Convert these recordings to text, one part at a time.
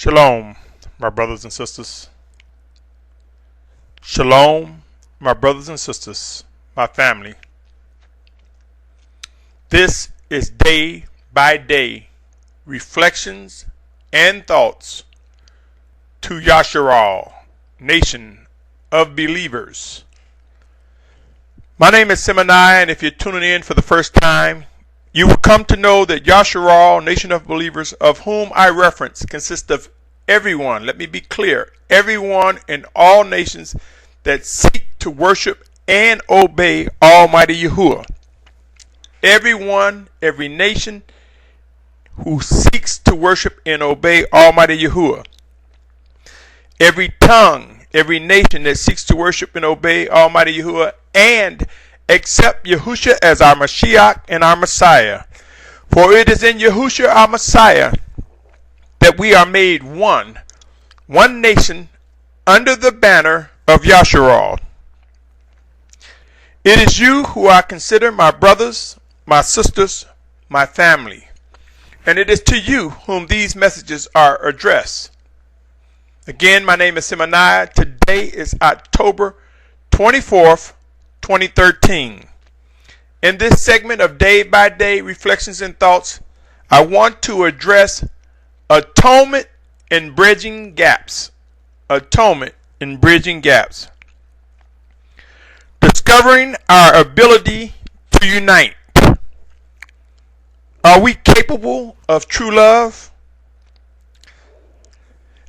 Shalom, my brothers and sisters. Shalom, my brothers and sisters, my family. This is day by day reflections and thoughts to Yashar'al, nation of believers. My name is Symmanayah, and if you're tuning in for the first time, you will come to know that Yashar'al, nation of believers, of whom I reference, consists of everyone, let me be clear, everyone in all nations that seek to worship and obey Almighty Yahuwah. Everyone, every nation who seeks to worship and obey Almighty Yahuwah. Every tongue, every nation that seeks to worship and obey Almighty Yahuwah and accept Yahushua as our Mashiach and our Messiah. For it is in Yahushua our Messiah that we are made one nation under the banner of Yashar'al. It is you who I consider my brothers, my sisters, my family. And it is to you whom these messages are addressed. Again, my name is Symmanayah. Today is October 24th, 2013. In this segment of Day by Day Reflections and Thoughts, I want to address atonement and bridging gaps. Atonement and bridging gaps. Discovering our ability to unite. Are we capable of true love?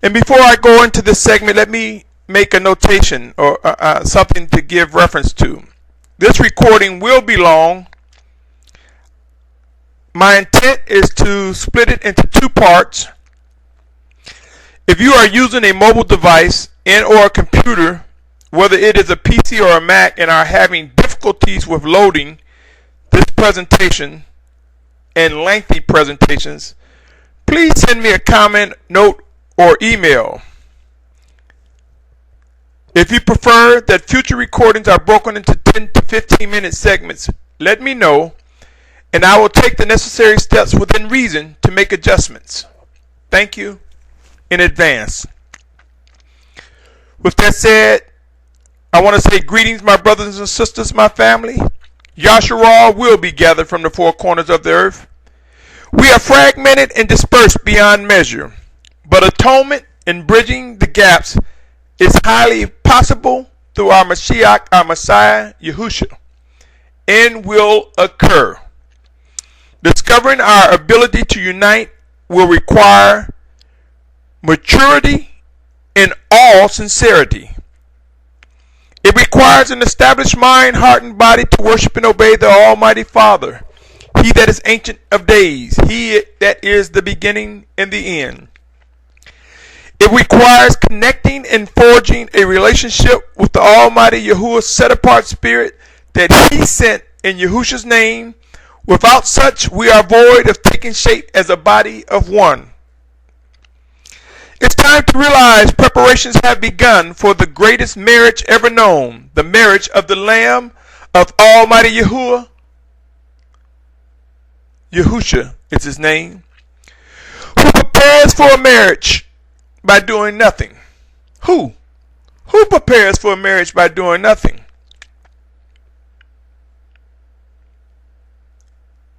And before I go into this segment, let me make a notation or something to give reference to. This recording will be long. My intent is to split it into two parts. If you are using a mobile device and or a computer, whether it is a PC or a Mac, and are having difficulties with loading this presentation and lengthy presentations, please send me a comment, note, or email. If you prefer that future recordings are broken into 10 to 15 minute segments, let me know, and I will take the necessary steps within reason to make adjustments. Thank you in advance. With that said, I want to say greetings, my brothers and sisters, my family. Yashar'al will be gathered from the four corners of the earth. We are fragmented and dispersed beyond measure, but atonement and bridging the gaps is highly possible through our Mashiach, our Messiah, Yahushua, and will occur. Discovering our ability to unite will require maturity in all sincerity. It requires an established mind, heart, and body to worship and obey the Almighty Father, He that is ancient of days, He that is the beginning and the end. It requires connecting and forging a relationship with the Almighty Yahuwah's set-apart spirit that He sent in Yahushua's name. Without such, we are void of taking shape as a body of one. It's time to realize preparations have begun for the greatest marriage ever known, the marriage of the Lamb of Almighty Yahuwah. Yahushua is His name. Who prepares for a marriage by doing nothing? Who? Who prepares for a marriage by doing nothing?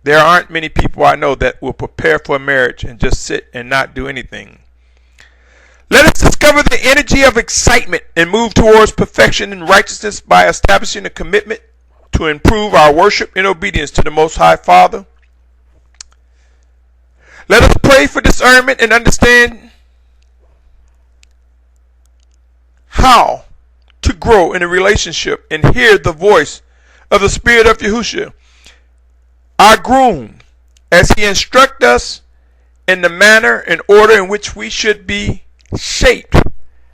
There aren't many people I know that will prepare for a marriage and just sit and not do anything. Let us discover the energy of excitement and move towards perfection and righteousness by establishing a commitment to improve our worship and obedience to the Most High Father. Let us pray for discernment and understand how to grow in a relationship and hear the voice of the Spirit of Yahushua, our groom, as He instructs us in the manner and order in which we should be shaped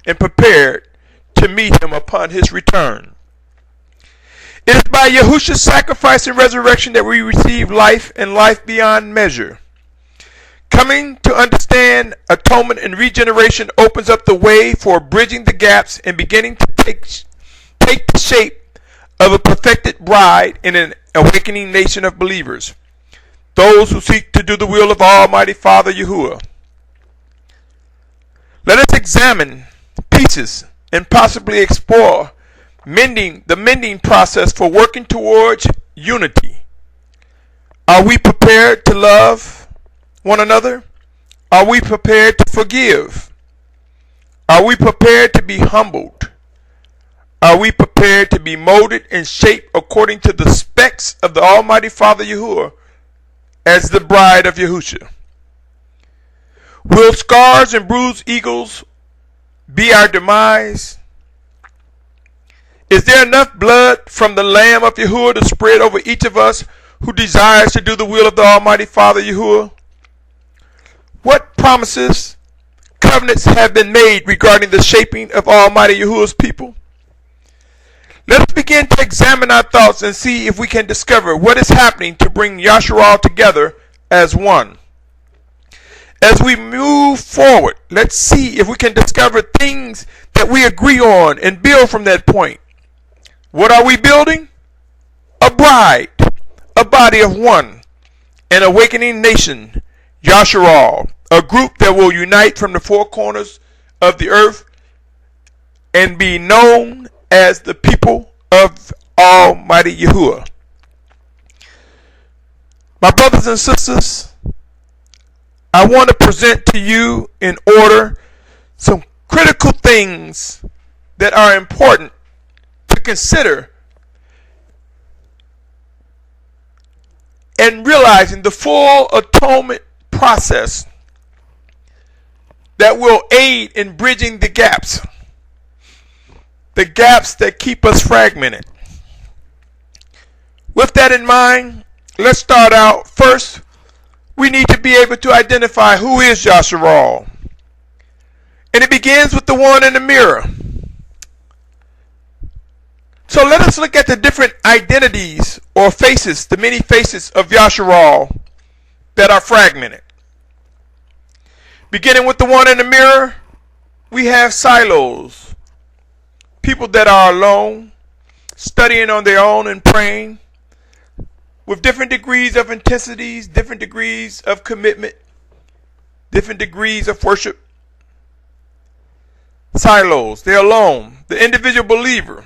and prepared to meet Him upon His return. It is by Yahushua's sacrifice and resurrection that we receive life and life beyond measure. Coming to understand atonement and regeneration opens up the way for bridging the gaps and beginning to take the shape of a perfected bride in an awakening nation of believers, those who seek to do the will of Almighty Father Yahuwah. Let us examine pieces and possibly explore the mending process for working towards unity. Are we prepared to love one another? Are we prepared to forgive? Are we prepared to be humbled? Are we prepared to be molded and shaped according to the specs of the Almighty Father Yahuwah as the bride of Yahusha? Will scars and bruised eagles be our demise? Is there enough blood from the Lamb of Yahuwah to spread over each of us who desires to do the will of the Almighty Father Yahuwah? What promises, covenants have been made regarding the shaping of Almighty Yahuwah's people? Let us begin to examine our thoughts and see if we can discover what is happening to bring Yashar'al together as one. As we move forward, let's see if we can discover things that we agree on and build from that point. What are we building? A bride, a body of one, an awakening nation, Yashar'al, a group that will unite from the four corners of the earth and be known as the people of Almighty Yahuwah. My brothers and sisters, I want to present to you in order some critical things that are important to consider and realizing the full atonement process that will aid in bridging the gaps that keep us fragmented. With that in mind, let's start out. First, we need to be able to identify who is Yashar'al. And it begins with the one in the mirror. So let us look at the different identities or faces, the many faces of Yashar'al that are fragmented. Beginning with the one in the mirror, we have silos. People that are alone, studying on their own and praying, with different degrees of intensities, different degrees of commitment, different degrees of worship. Silos, they're alone. The individual believer,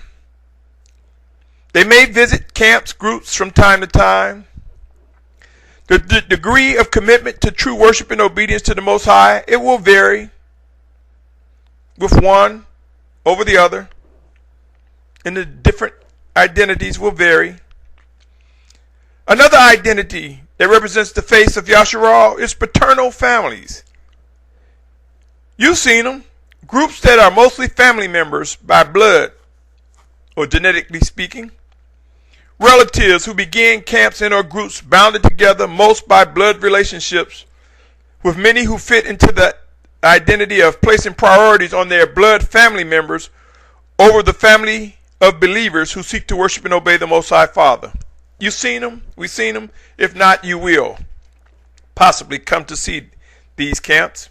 they may visit camps, groups from time to time. The degree of commitment to true worship and obedience to the Most High, it will vary with one over the other. And the different identities will vary. Another identity that represents the face of Yashar'al is paternal families. You've seen them. Groups that are mostly family members by blood or genetically speaking. Relatives who begin camps and or groups bounded together most by blood relationships, with many who fit into the identity of placing priorities on their blood family members over the family of believers who seek to worship and obey the Most High Father. You've seen them. We've seen them. If not, you will possibly come to see these camps.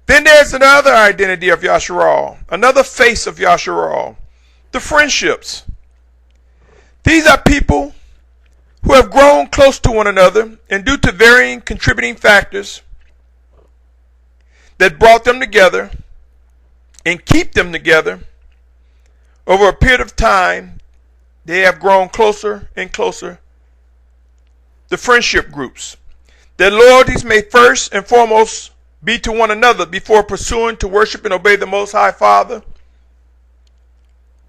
Then there's another identity of Yashar'al, another face of Yashar'al, the friendships. These are people who have grown close to one another, and due to varying contributing factors that brought them together and keep them together, over a period of time, they have grown closer and closer. The friendship groups. Their loyalties may first and foremost be to one another before pursuing to worship and obey the Most High Father,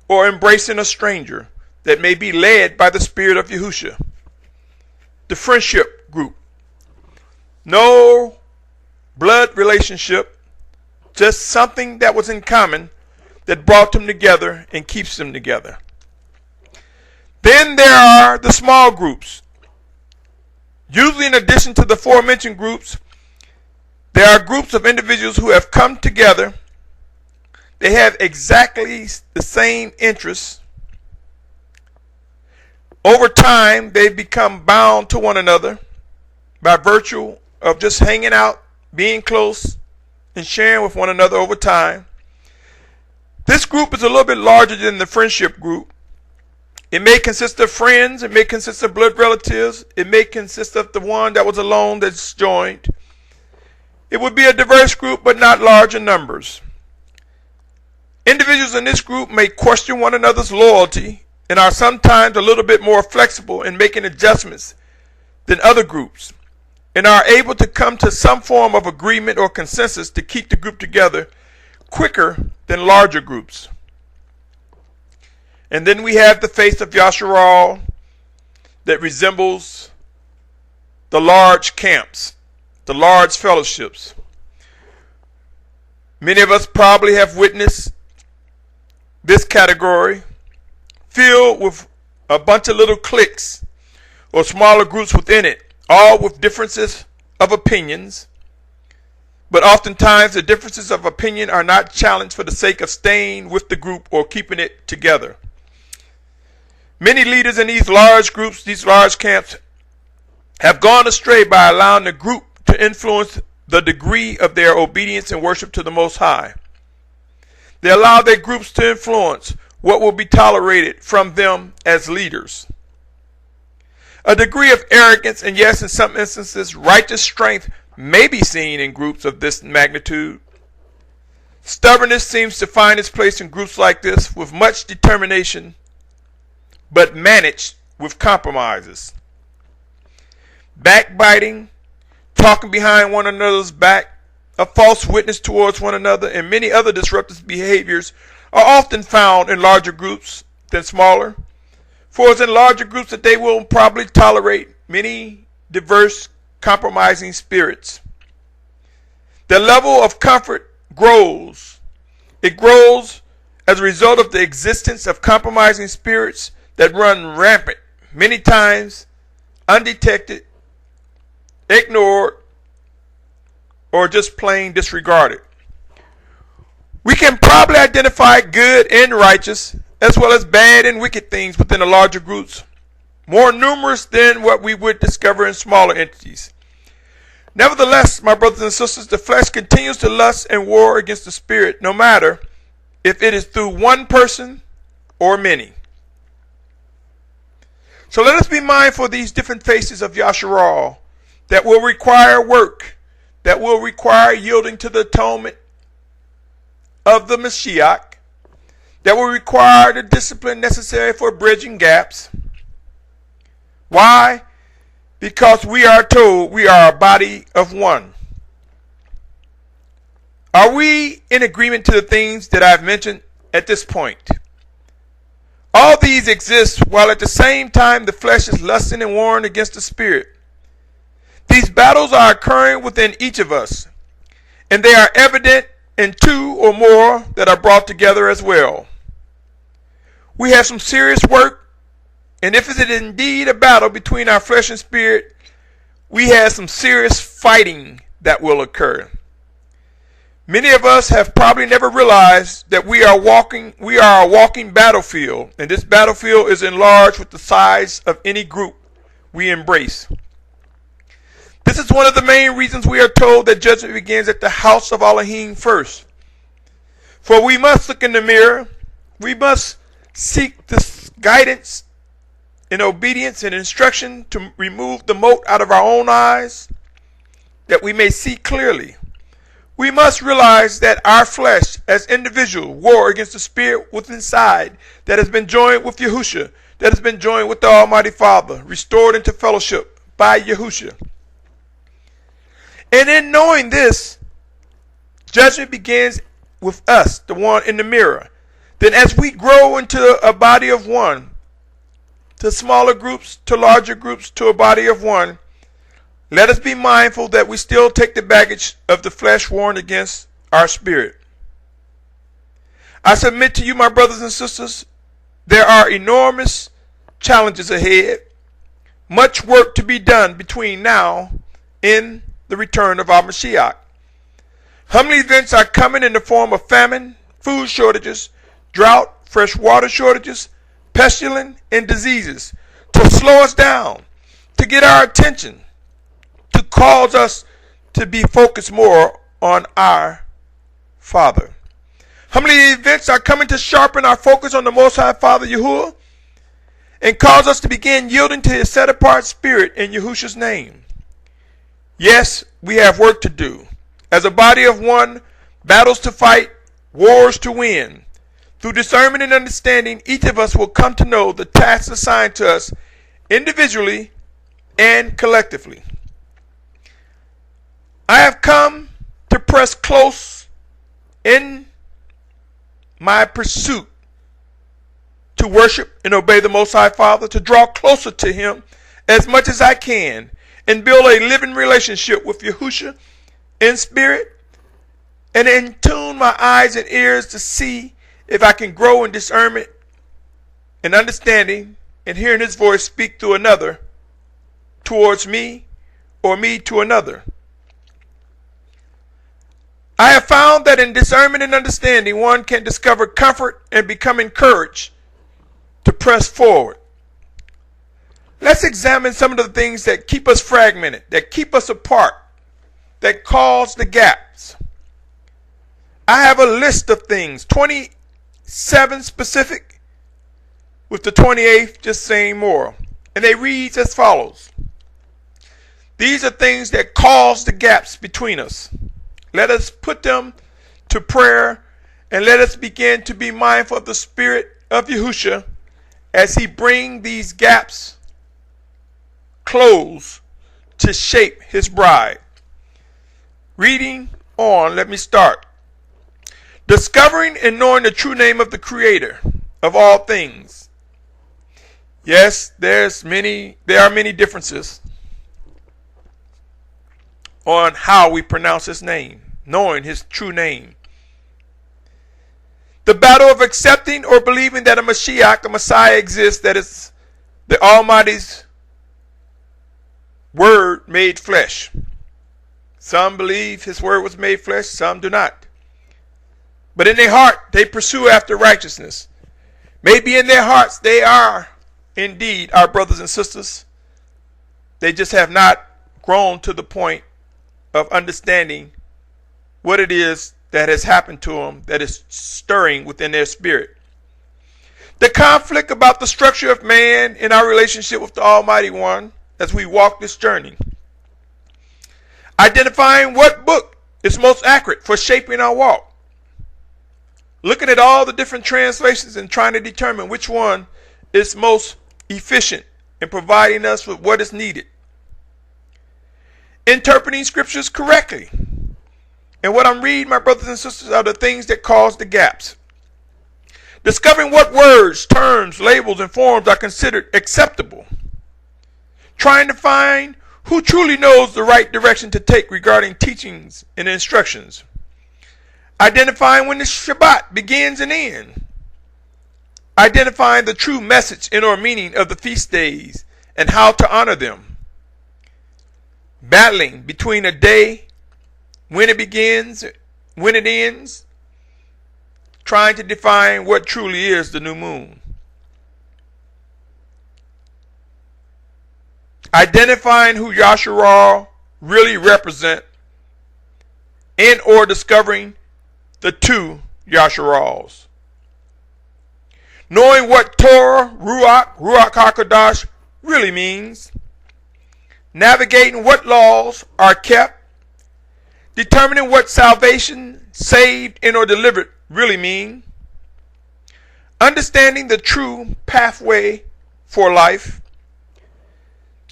or embracing a stranger that may be led by the Spirit of Yahusha. The friendship group. No blood relationship, just something that was in common that brought them together and keeps them together. Then there are the small groups. Usually in addition to the aforementioned groups, there are groups of individuals who have come together. They have exactly the same interests. Over time, they've become bound to one another by virtue of just hanging out, being close, and sharing with one another over time. This group is a little bit larger than the friendship group. It may consist of friends. It may consist of blood relatives. It may consist of the one that was alone that's joined. It would be a diverse group, but not large in numbers. Individuals in this group may question one another's loyalty and are sometimes a little bit more flexible in making adjustments than other groups, and are able to come to some form of agreement or consensus to keep the group together quicker than larger groups. And then we have the face of Yashar'al that resembles the large camps, the large fellowships. Many of us probably have witnessed this category filled with a bunch of little cliques or smaller groups within it, all with differences of opinions. But oftentimes the differences of opinion are not challenged for the sake of staying with the group or keeping it together. Many leaders in these large groups, these large camps, have gone astray by allowing the group to influence the degree of their obedience and worship to the Most High. They allow their groups to influence what will be tolerated from them as leaders. A degree of arrogance and, yes, in some instances, righteous strength may be seen in groups of this magnitude. Stubbornness seems to find its place in groups like this with much determination, but managed with compromises. Backbiting, talking behind one another's back, a false witness towards one another, and many other disruptive behaviors are often found in larger groups than smaller. For it's in larger groups that they will probably tolerate many diverse, compromising spirits. The level of comfort grows. It grows as a result of the existence of compromising spirits that run rampant, many times undetected, ignored, or just plain disregarded. We can probably identify good and righteous, as well as bad and wicked things within the larger groups, more numerous than what we would discover in smaller entities. Nevertheless, my brothers and sisters, the flesh continues to lust and war against the spirit, no matter if it is through one person or many. So let us be mindful of these different faces of Yashar'al that will require work, that will require yielding to the atonement of the Mashiach, that will require the discipline necessary for bridging gaps. Why? Because we are told we are a body of one. Are we in agreement to the things that I've mentioned at this point? All these exist while at the same time the flesh is lusting and warring against the spirit. These battles are occurring within each of us, and they are evident in two or more that are brought together as well. We have some serious work, and if it is indeed a battle between our flesh and spirit, we have some serious fighting that will occur. Many of us have probably never realized that we are a walking battlefield, and this battlefield is enlarged with the size of any group we embrace. This is one of the main reasons we are told that judgment begins at the house of Elohim first. For we must look in the mirror, we must seek this guidance in obedience and instruction to remove the mote out of our own eyes, that we may see clearly. We must realize that our flesh as individual war against the spirit within inside that has been joined with Yahusha, that has been joined with the Almighty Father, restored into fellowship by Yahusha. And in knowing this, judgment begins with us, the one in the mirror. Then as we grow into a body of one, to smaller groups, to larger groups, to a body of one, let us be mindful that we still take the baggage of the flesh warring against our spirit. I submit to you, my brothers and sisters, there are enormous challenges ahead, much work to be done between now and the return of our Mashiach. How many events are coming in the form of famine, food shortages, drought, fresh water shortages, pestilence, and diseases to slow us down, to get our attention, to cause us to be focused more on our Father. How many events are coming to sharpen our focus on the Most High Father Yahuwah and cause us to begin yielding to His set-apart spirit in Yahusha's name? Yes, we have work to do. as a body of one, battles to fight, wars to win. Through discernment and understanding, each of us will come to know the tasks assigned to us individually and collectively. I have come to press close in my pursuit to worship and obey the Most High Father, to draw closer to Him as much as I can, and build a living relationship with Yahushua in spirit, and in tune my eyes and ears to see if I can grow in discernment and understanding and hearing His voice speak to another towards me or me to another. I have found that in discernment and understanding, one can discover comfort and become encouraged to press forward. Let's examine some of the things that keep us fragmented, that keep us apart, that cause the gaps. I have a list of things, 27 specific, with the 28th just saying more. And they read as follows. These are things that cause the gaps between us. Let us put them to prayer, and let us begin to be mindful of the Spirit of Yahushua as He brings these gaps close to shape His bride. Reading on, let me start. Discovering and knowing the true name of the Creator of all things. Yes, there are many differences on how we pronounce His name, knowing His true name. The battle of accepting or believing that a Mashiach, a Messiah, exists, that is the Almighty's Word made flesh. Some believe His Word was made flesh, some do not. But in their heart, they pursue after righteousness. Maybe in their hearts, they are indeed our brothers and sisters. They just have not grown to the point of understanding what it is that has happened to them that is stirring within their spirit. The conflict about the structure of man in our relationship with the Almighty One as we walk this journey. Identifying what book is most accurate for shaping our walk. Looking at all the different translations and trying to determine which one is most efficient in providing us with what is needed. Interpreting scriptures correctly. And what I'm reading, my brothers and sisters, are the things that cause the gaps. Discovering what words, terms, labels, and forms are considered acceptable. Trying to find who truly knows the right direction to take regarding teachings and instructions. Identifying when the Shabbat begins and ends. Identifying the true message and or meaning of the feast days and how to honor them. Battling between a day, when it begins, when it ends. Trying to define what truly is the new moon. Identifying who Yashar'al really represent, and or discovering the two Yashar'als. Knowing what Torah, Ruach HaKodesh really means. Navigating what laws are kept. Determining what salvation, saved, and or delivered really mean. Understanding the true pathway for life.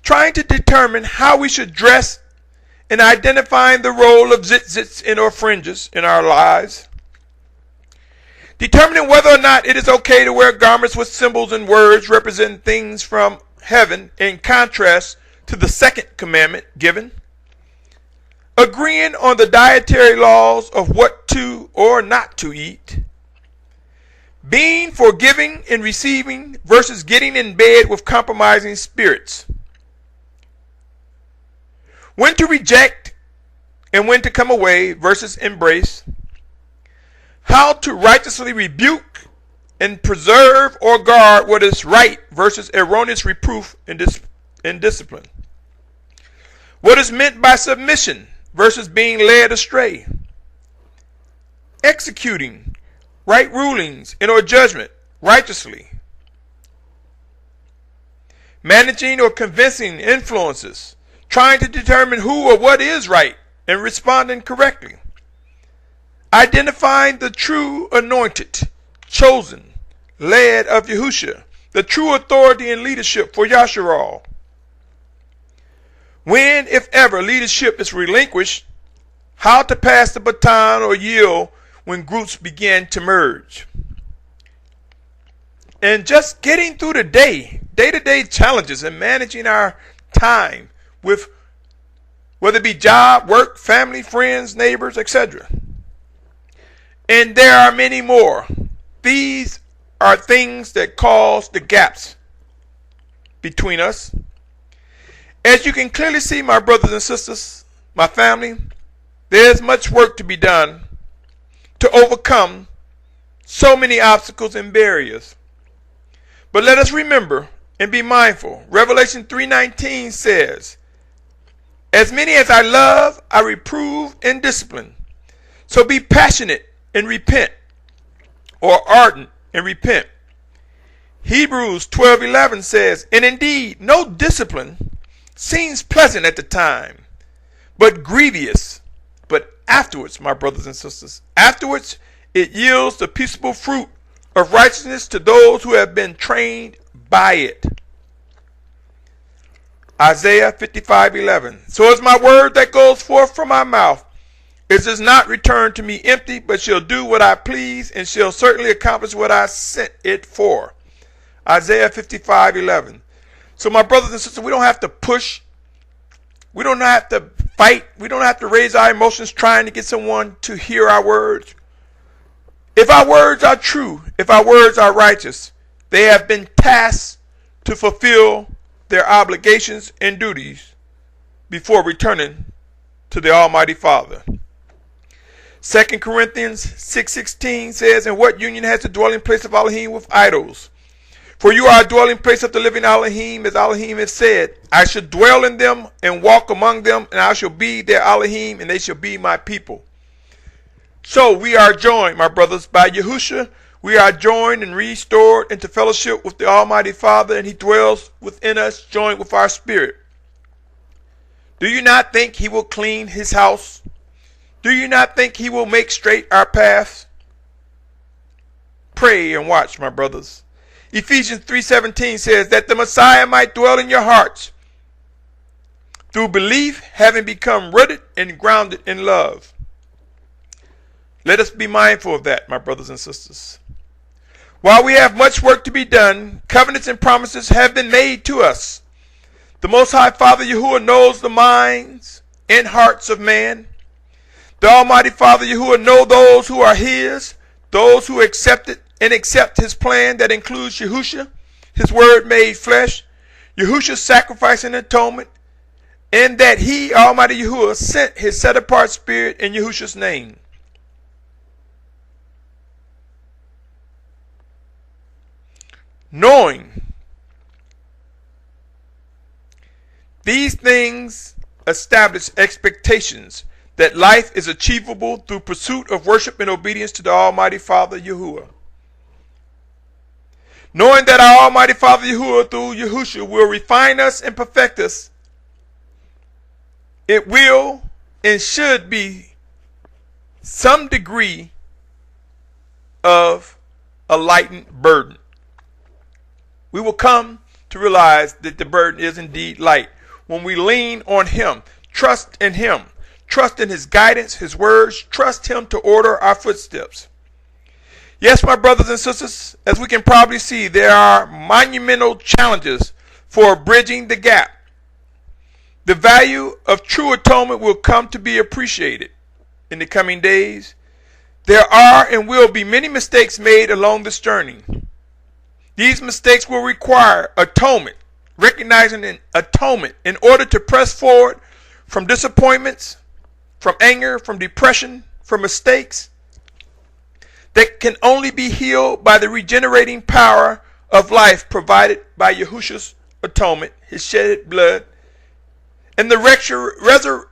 Trying to determine how we should dress and identifying the role of tzitzits and or fringes in our lives. Determining whether or not it is okay to wear garments with symbols and words representing things from heaven in contrast to the second commandment given. Agreeing on the dietary laws of what to or not to eat. Being for giving and receiving versus getting in bed with compromising spirits. When to reject and when to come away versus embrace. How to righteously rebuke and preserve or guard what is right versus erroneous reproof and discipline. What is meant by submission versus being led astray. Executing right rulings and or judgment righteously. Managing or convincing influences. Trying to determine who or what is right and responding correctly. Identifying the true anointed, chosen, led of Yahushua, the true authority and leadership for Yashar'al. When, if ever, leadership is relinquished, how to pass the baton or yield when groups begin to merge. And just getting through the day-to-day challenges and managing our time with whether it be job, work, family, friends, neighbors, etc. And there are many more. These are things that cause the gaps between us. As you can clearly see, my brothers and sisters, my family, there's much work to be done to overcome so many obstacles and barriers. But let us remember and be mindful. Revelation 3:19 says, "As many as I love, I reprove and discipline. So be passionate and repent," or ardent and repent. Hebrews 12:11 says, "And indeed, no discipline seems pleasant at the time, but grievous. But afterwards," my brothers and sisters, afterwards it yields the peaceable fruit of righteousness to those who have been trained by it. Isaiah 55:11. "So is my word that goes forth from my mouth. It does not return to me empty, but shall do what I please, and shall certainly accomplish what I sent it for." Isaiah 55:11. So my brothers and sisters, we don't have to push. We don't have to fight. We don't have to raise our emotions trying to get someone to hear our words. If our words are true, if our words are righteous, they have been tasked to fulfill their obligations and duties before returning to the Almighty Father. 2 Corinthians 6:16 says, "And what union has the dwelling place of Elohim with idols? For you are a dwelling place of the living Elohim, as Elohim has said, I shall dwell in them and walk among them, and I shall be their Elohim, and they shall be my people." So we are joined, my brothers, by Yahushua. We are joined and restored into fellowship with the Almighty Father, and He dwells within us, joined with our spirit. Do you not think He will clean His house? Do you not think He will make straight our paths? Pray and watch, my brothers. Ephesians 3:17 says that the Messiah might dwell in your hearts through belief, having become rooted and grounded in love. Let us be mindful of that, my brothers and sisters. While we have much work to be done, covenants and promises have been made to us. The Most High Father Yahuwah knows the minds and hearts of man. The Almighty Father Yahuwah knows those who are His, those who accept it and accept His plan that includes Yahushua, His word made flesh, Yahushua's sacrifice and atonement, and that He, Almighty Yahuwah, sent His set-apart spirit in Yahushua's name. Knowing these things establish expectations that life is achievable through pursuit of worship and obedience to the Almighty Father Yahuwah. Knowing that our Almighty Father Yahuwah through Yahushua will refine us and perfect us, it will and should be some degree of a lightened burden. We will come to realize that the burden is indeed light when we lean on Him, trust in Him, trust in His guidance, His words, trust Him to order our footsteps. Yes, my brothers and sisters, as we can probably see, there are monumental challenges for bridging the gap. The value of true atonement will come to be appreciated in the coming days. There are and will be many mistakes made along this journey. These mistakes will require atonement, recognizing an atonement in order to press forward from disappointments, from anger, from depression, from mistakes that can only be healed by the regenerating power of life provided by Yahushua's atonement, His shedded blood, and the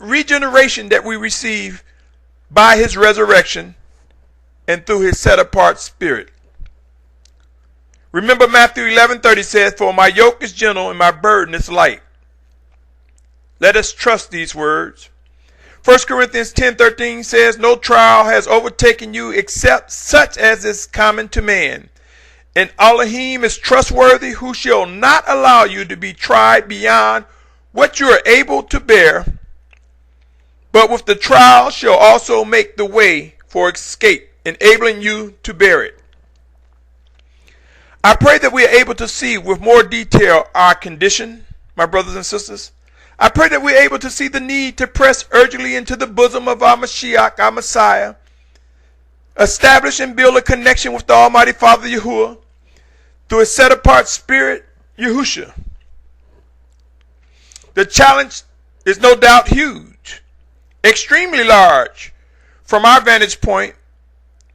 regeneration that we receive by His resurrection and through His set-apart spirit. Remember Matthew 11:30 says, "For my yoke is gentle and my burden is light." Let us trust these words. 1 Corinthians 10:13 says, no trial has overtaken you except such as is common to man. And Elohim is trustworthy, who shall not allow you to be tried beyond what you are able to bear, but with the trial shall also make the way for escape, enabling you to bear it. I pray that we are able to see with more detail our condition, my brothers and sisters. I pray that we are able to see the need to press urgently into the bosom of our Mashiach, our Messiah, establish and build a connection with the Almighty Father Yahuwah through a set-apart spirit, Yahusha. The challenge is no doubt huge, extremely large from our vantage point,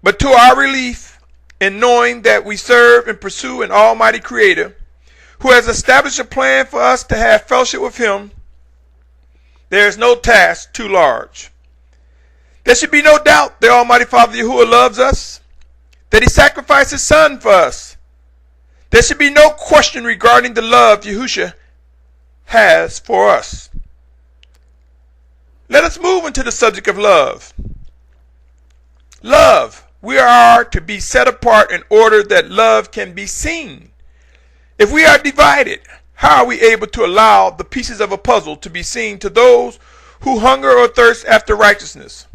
but to our relief, in knowing that we serve and pursue an almighty creator who has established a plan for us to have fellowship with him, there is no task too large. There should be no doubt the Almighty Father Yahuwah loves us, that he sacrificed his son for us. There should be no question regarding the love Yahusha has for us. Let us move into the subject of love. Love. We are to be set apart in order that love can be seen. If we are divided, how are we able to allow the pieces of a puzzle to be seen to those who hunger or thirst after righteousness?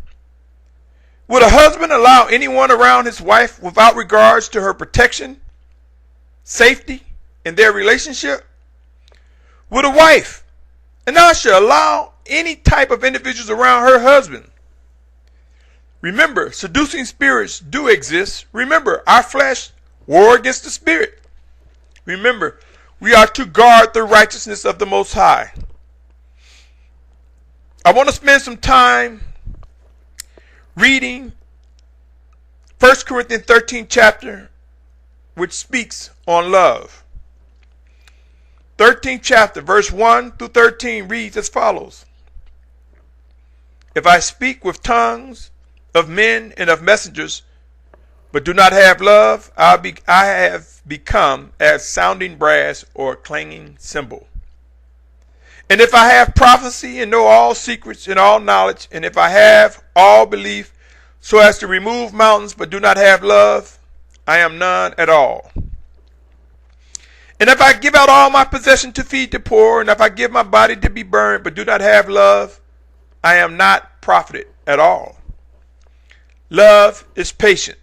Would a husband allow anyone around his wife without regards to her protection, safety, in their relationship? Would a wife, Anasha, allow any type of individuals around her husband? Remember, seducing spirits do exist. Remember, our flesh war against the spirit. Remember, we are to guard the righteousness of the Most High. I want to spend some time reading 1 Corinthians 13 chapter, which speaks on love. 13th chapter, verse 1 through 13 reads as follows. If I speak with tongues of men and of messengers, but do not have love, I have become as sounding brass or clanging cymbal. And if I have prophecy and know all secrets and all knowledge, and if I have all belief so as to remove mountains but do not have love, I am none at all. And if I give out all my possession to feed the poor, and if I give my body to be burned but do not have love, I am not profited at all. Love is patient,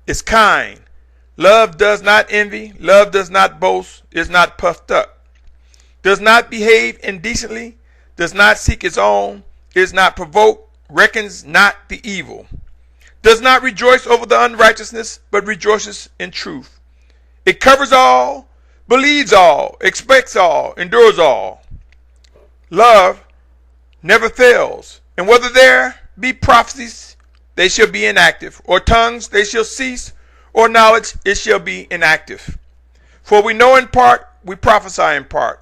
is kind. Love does not envy. Love does not boast, is not puffed up, does not behave indecently, does not seek its own, is not provoked, reckons not the evil, does not rejoice over the unrighteousness, but rejoices in truth. It covers all, believes all, expects all, endures all. Love never fails, and whether there be prophecies, they shall be inactive, or tongues, they shall cease, or knowledge, it shall be inactive. For we know in part, we prophesy in part.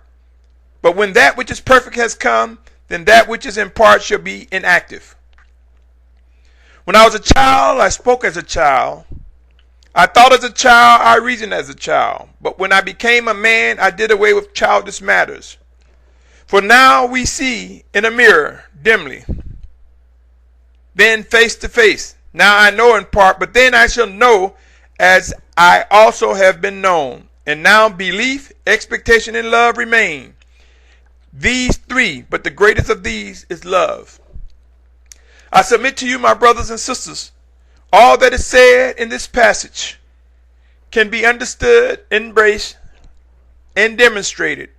But when that which is perfect has come, then that which is in part shall be inactive. When I was a child, I spoke as a child. I thought as a child, I reasoned as a child. But when I became a man, I did away with childish matters. For now we see in a mirror dimly, then face to face. Now I know in part, but then I shall know as I also have been known. And now belief, expectation, and love remain. These three, but the greatest of these is love. I submit to you, my brothers and sisters, all that is said in this passage can be understood, embraced, and demonstrated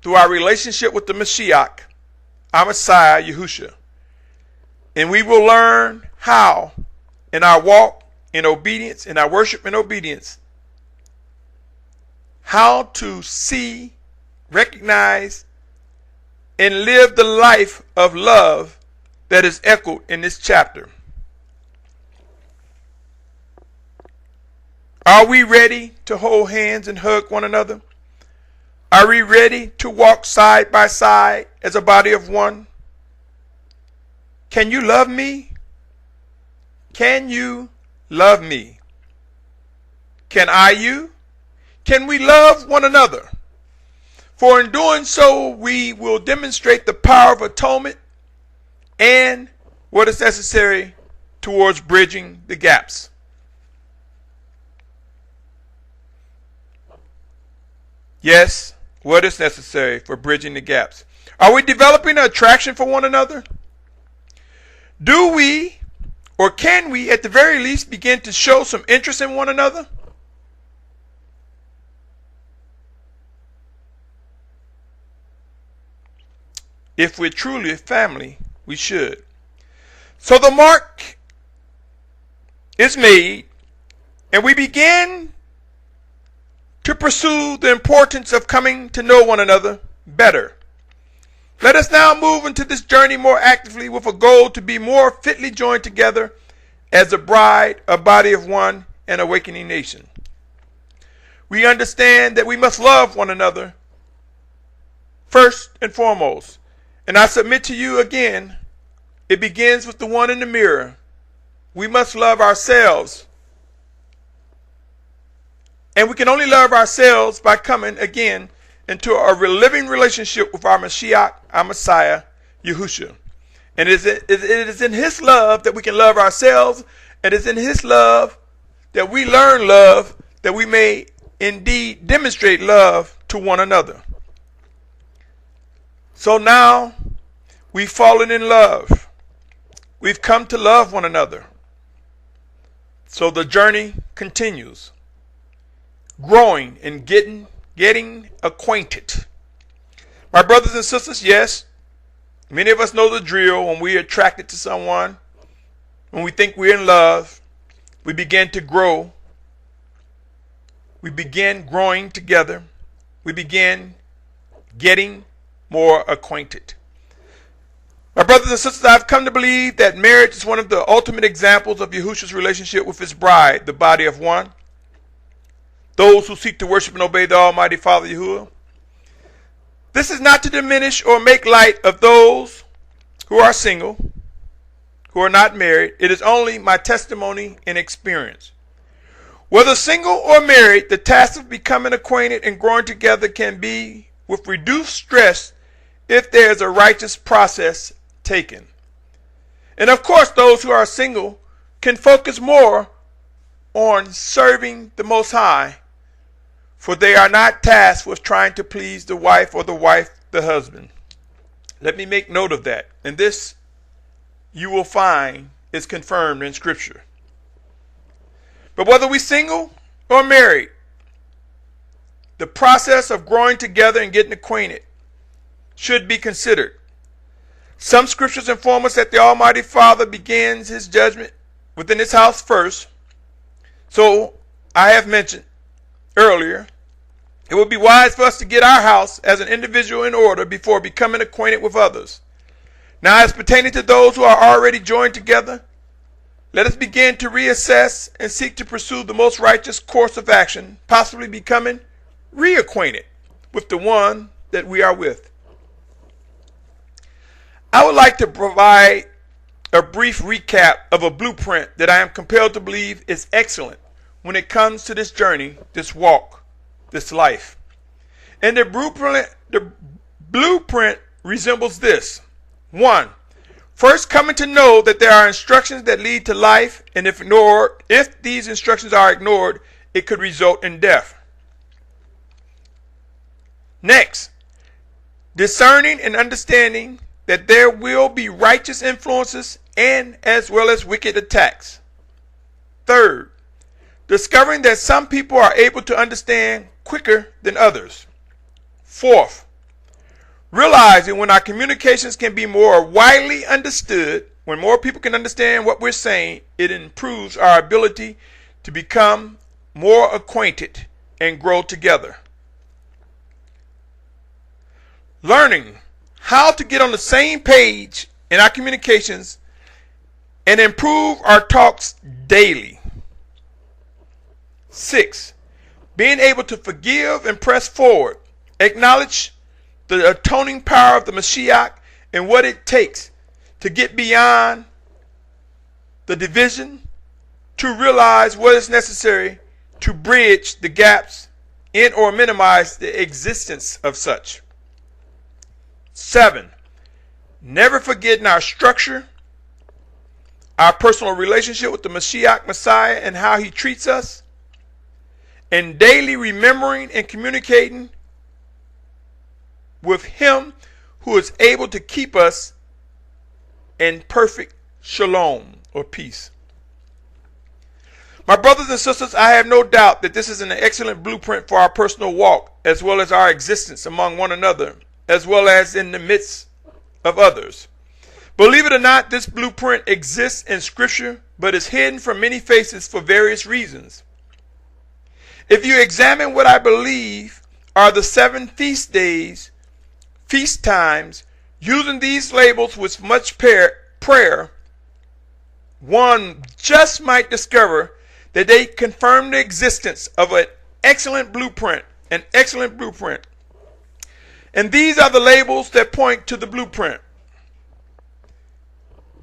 through our relationship with the Mashiach, our Messiah, Yahusha. And we will learn how, in our walk in obedience, in our worship in obedience, how to see, recognize, and live the life of love that is echoed in this chapter. Are we ready to hold hands and hug one another? Are we ready to walk side by side as a body of one? Can you love me? Can you love me? Can I you? Can we love one another? For in doing so, we will demonstrate the power of atonement, and what is necessary towards bridging the gaps. Yes, what is necessary for bridging the gaps. Are we developing an attraction for one another? Do we, or can we, at the very least, begin to show some interest in one another? If we're truly a family, we should. So the mark is made, and we begin to pursue the importance of coming to know one another better. Let us now move into this journey more actively with a goal to be more fitly joined together as a bride, a body of one, and awakening nation. We understand that we must love one another first and foremost. And I submit to you again, it begins with the one in the mirror. We must love ourselves. And we can only love ourselves by coming again into a living relationship with our Mashiach, our Messiah, Yahushua. And it is in his love that we can love ourselves. And it is in his love that we learn love, that we may indeed demonstrate love to one another. So now we've fallen in love. We've come to love one another. So the journey continues. Growing and getting acquainted. My brothers and sisters, yes, many of us know the drill. When we're attracted to someone, when we think we're in love, we begin to grow. We begin growing together. We begin getting more acquainted. My brothers and sisters, I've come to believe that marriage is one of the ultimate examples of Yahushua's relationship with his bride, the body of one. Those who seek to worship and obey the Almighty Father Yahuwah. This is not to diminish or make light of those who are single, who are not married. It is only my testimony and experience. Whether single or married, the task of becoming acquainted and growing together can be with reduced stress if there is a righteous process taken. And of course, those who are single can focus more on serving the Most High, for they are not tasked with trying to please the wife or the wife the husband. Let me make note of that. And this you will find is confirmed in Scripture. But whether we single or married, the process of growing together and getting acquainted should be considered. Some scriptures inform us that the Almighty Father begins his judgment within his house first. So I have mentioned earlier, it would be wise for us to get our house as an individual in order before becoming acquainted with others. Now, as pertaining to those who are already joined together, let us begin to reassess and seek to pursue the most righteous course of action, possibly becoming reacquainted with the one that we are with. I would like to provide a brief recap of a blueprint that I am compelled to believe is excellent when it comes to this journey, this walk, this life. And the blueprint resembles this. 1. First, coming to know that there are instructions that lead to life, and if these instructions are ignored, it could result in death. Next, discerning and understanding that there will be righteous influences and as well as wicked attacks. Third, discovering that some people are able to understand quicker than others. Fourth, realizing when our communications can be more widely understood, when more people can understand what we're saying, it improves our ability to become more acquainted and grow together. Learning how to get on the same page in our communications and improve our talks daily. 6. Being able to forgive and press forward. Acknowledge the atoning power of the Mashiach and what it takes to get beyond the division, to realize what is necessary to bridge the gaps in or minimize the existence of such. 7. never forgetting our structure, our personal relationship with the Mashiach Messiah and how he treats us, and daily remembering and communicating with him who is able to keep us in perfect shalom or peace. My brothers and sisters, I have no doubt that this is an excellent blueprint for our personal walk, as well as our existence among one another, as well as in the midst of others. Believe it or not, this blueprint exists in Scripture, but is hidden from many faces for various reasons. If you examine what I believe are the 7 feast days, feast times, using these labels with much prayer, one just might discover that they confirm the existence of an excellent blueprint. And these are the labels that point to the blueprint.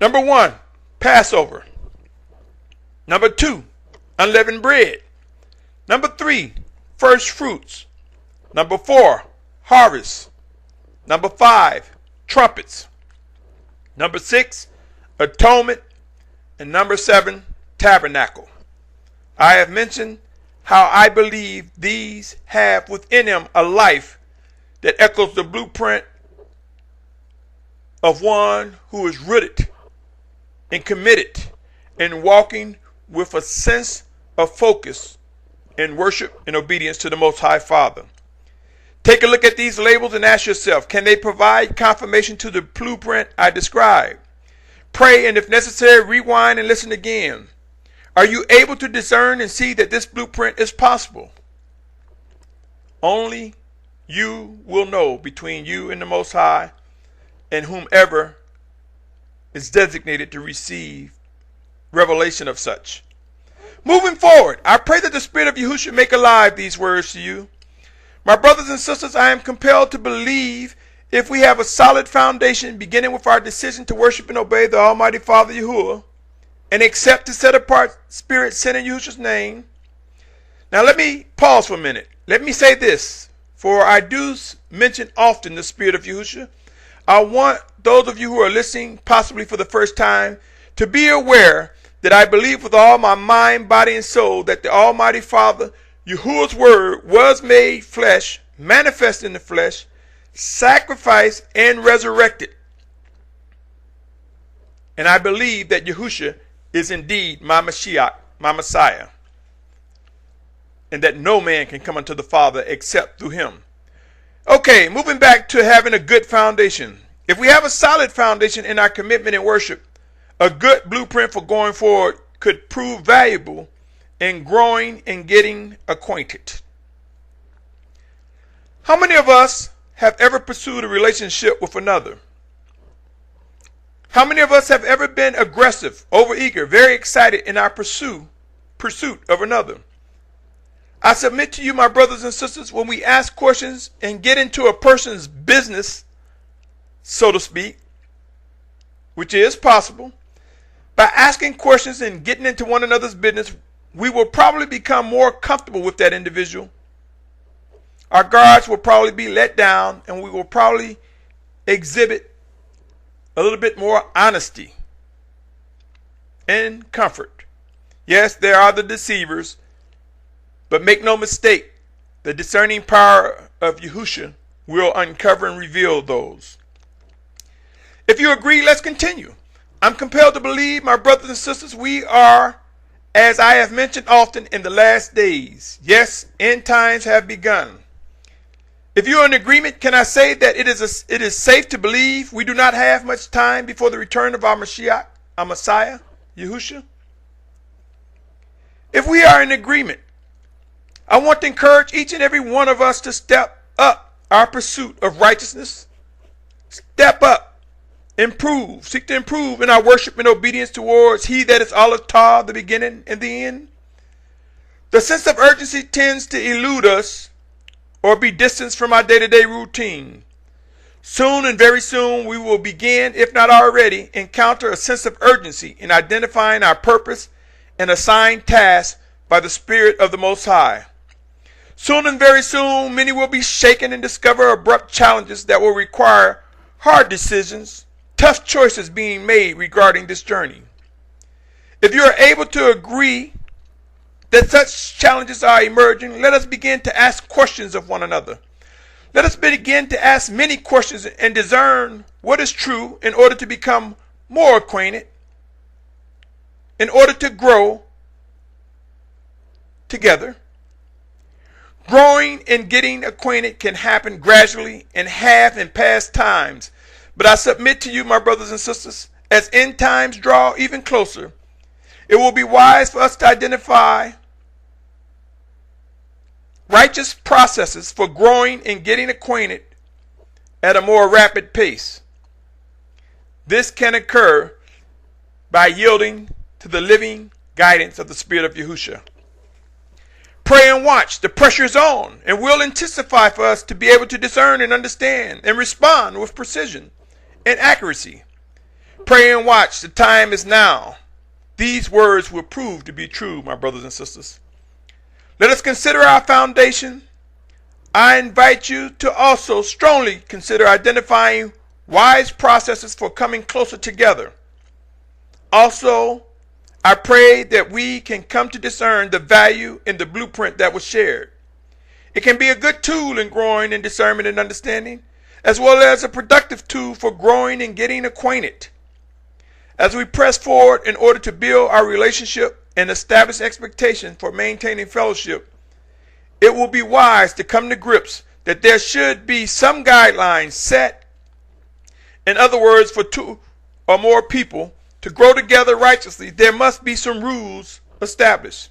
Number 1, Passover. Number 2, unleavened bread. Number 3, first fruits. Number 4, harvest. Number 5, trumpets. Number 6, atonement. And number 7, tabernacle. I have mentioned how I believe these have within them a life that echoes the blueprint of one who is rooted and committed and walking with a sense of focus in worship and obedience to the Most High Father. Take a look at these labels and ask yourself, can they provide confirmation to the blueprint I described? Pray, and if necessary, rewind and listen again. Are you able to discern and see that this blueprint is possible? Only you will know between you and the Most High and whomever is designated to receive revelation of such. Moving forward, I pray that the Spirit of Yahushua make alive these words to you. My brothers and sisters, I am compelled to believe if we have a solid foundation, beginning with our decision to worship and obey the Almighty Father Yahuwah, and accept the set-apart Spirit sent in Yahushua's name. Now let me pause for a minute. Let me say this, for I do mention often the Spirit of Yahushua. I want those of you who are listening, possibly for the first time, to be aware that I believe with all my mind, body, and soul that the Almighty Father, Yahuwah's Word, was made flesh, manifest in the flesh, sacrificed, and resurrected. And I believe that Yahushua is indeed my Mashiach, my Messiah, and that no man can come unto the Father except through him. Okay, moving back to having a good foundation. If we have a solid foundation in our commitment and worship, a good blueprint for going forward could prove valuable in growing and getting acquainted. How many of us have ever pursued a relationship with another? How many of us have ever been aggressive, overeager, very excited in our pursuit of another? I submit to you, my brothers and sisters, when we ask questions and get into a person's business, so to speak, which is possible, by asking questions and getting into one another's business, we will probably become more comfortable with that individual. Our guards will probably be let down, and we will probably exhibit a little bit more honesty and comfort. Yes, there are the deceivers, but make no mistake, the discerning power of Yahushua will uncover and reveal those. If you agree, let's continue. I'm compelled to believe, my brothers and sisters, we are, as I have mentioned often, in the last days. Yes, end times have begun. If you are in agreement, can I say that it is safe to believe we do not have much time before the return of our Mashiach, our Messiah, Yahushua? If we are in agreement, I want to encourage each and every one of us to step up our pursuit of righteousness. Step up, improve, seek to improve in our worship and obedience towards He that is Aleph Tav, the beginning and the end. The sense of urgency tends to elude us or be distanced from our day-to-day routine. Soon and very soon we will begin, if not already, encounter a sense of urgency in identifying our purpose and assigned tasks by the Spirit of the Most High. Soon and very soon many will be shaken and discover abrupt challenges that will require hard decisions, tough choices being made regarding this journey. If you are able to agree that such challenges are emerging, let us begin to ask questions of one another. Let us begin to ask many questions and discern what is true in order to become more acquainted, in order to grow together. Growing and getting acquainted can happen gradually and have in past times. But I submit to you, my brothers and sisters, as end times draw even closer, it will be wise for us to identify righteous processes for growing and getting acquainted at a more rapid pace. This can occur by yielding to the living guidance of the Spirit of Yahushua. Pray and watch. The pressure is on and will intensify for us to be able to discern and understand and respond with precision and accuracy. Pray and watch. The time is now. These words will prove to be true, my brothers and sisters. Let us consider our foundation. I invite you to also strongly consider identifying wise processes for coming closer together. Also, I pray that we can come to discern the value in the blueprint that was shared. It can be a good tool in growing in discernment and understanding, as well as a productive tool for growing and getting acquainted. As we press forward in order to build our relationship and establish expectations for maintaining fellowship, it will be wise to come to grips that there should be some guidelines set. In other words, for two or more people to grow together righteously, there must be some rules established.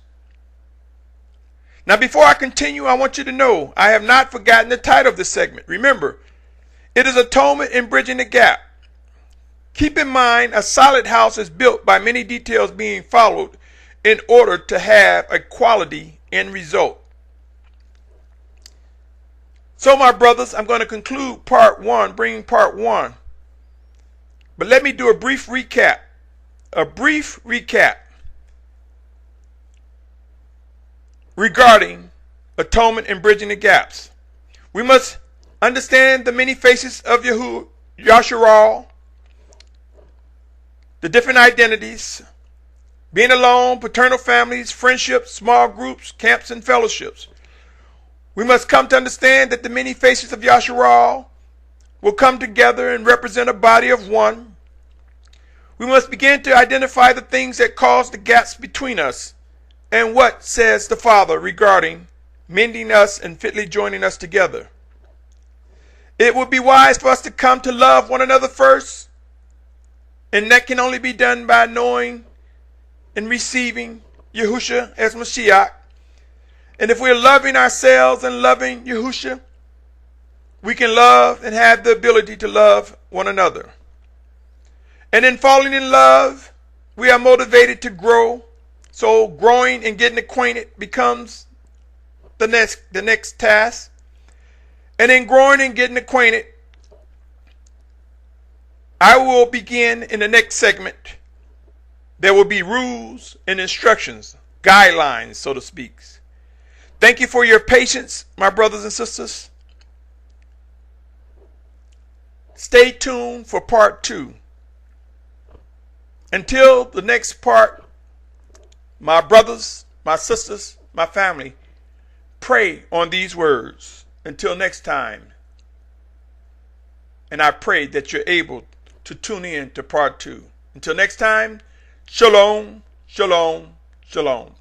Now, before I continue, I want you to know I have not forgotten the title of this segment. Remember, it is Atonement and Bridging the Gap. Keep in mind, a solid house is built by many details being followed in order to have a quality end result. So, my brothers, I'm going to conclude part one, bringing part one. But let me do a brief recap. Regarding atonement and bridging the gaps. We must understand the many faces of Yashar'al, the different identities, being alone, paternal families, friendships, small groups, camps, and fellowships. We must come to understand that the many faces of Yashar'al will come together and represent a body of one. We must begin to identify the things that cause the gaps between us and what says the Father regarding mending us and fitly joining us together. It would be wise for us to come to love one another first, and that can only be done by knowing and receiving Yahushua as Mashiach. And if we're loving ourselves and loving Yahushua, we can love and have the ability to love one another. And in falling in love, we are motivated to grow. So growing and getting acquainted becomes the next task. And in growing and getting acquainted, I will begin in the next segment. There will be rules and instructions, guidelines, so to speak. Thank you for your patience, my brothers and sisters. Stay tuned for part two. Until the next part, my brothers, my sisters, my family, pray on these words. Until next time. And I pray that you're able to tune in to part two. Until next time, shalom, shalom, shalom.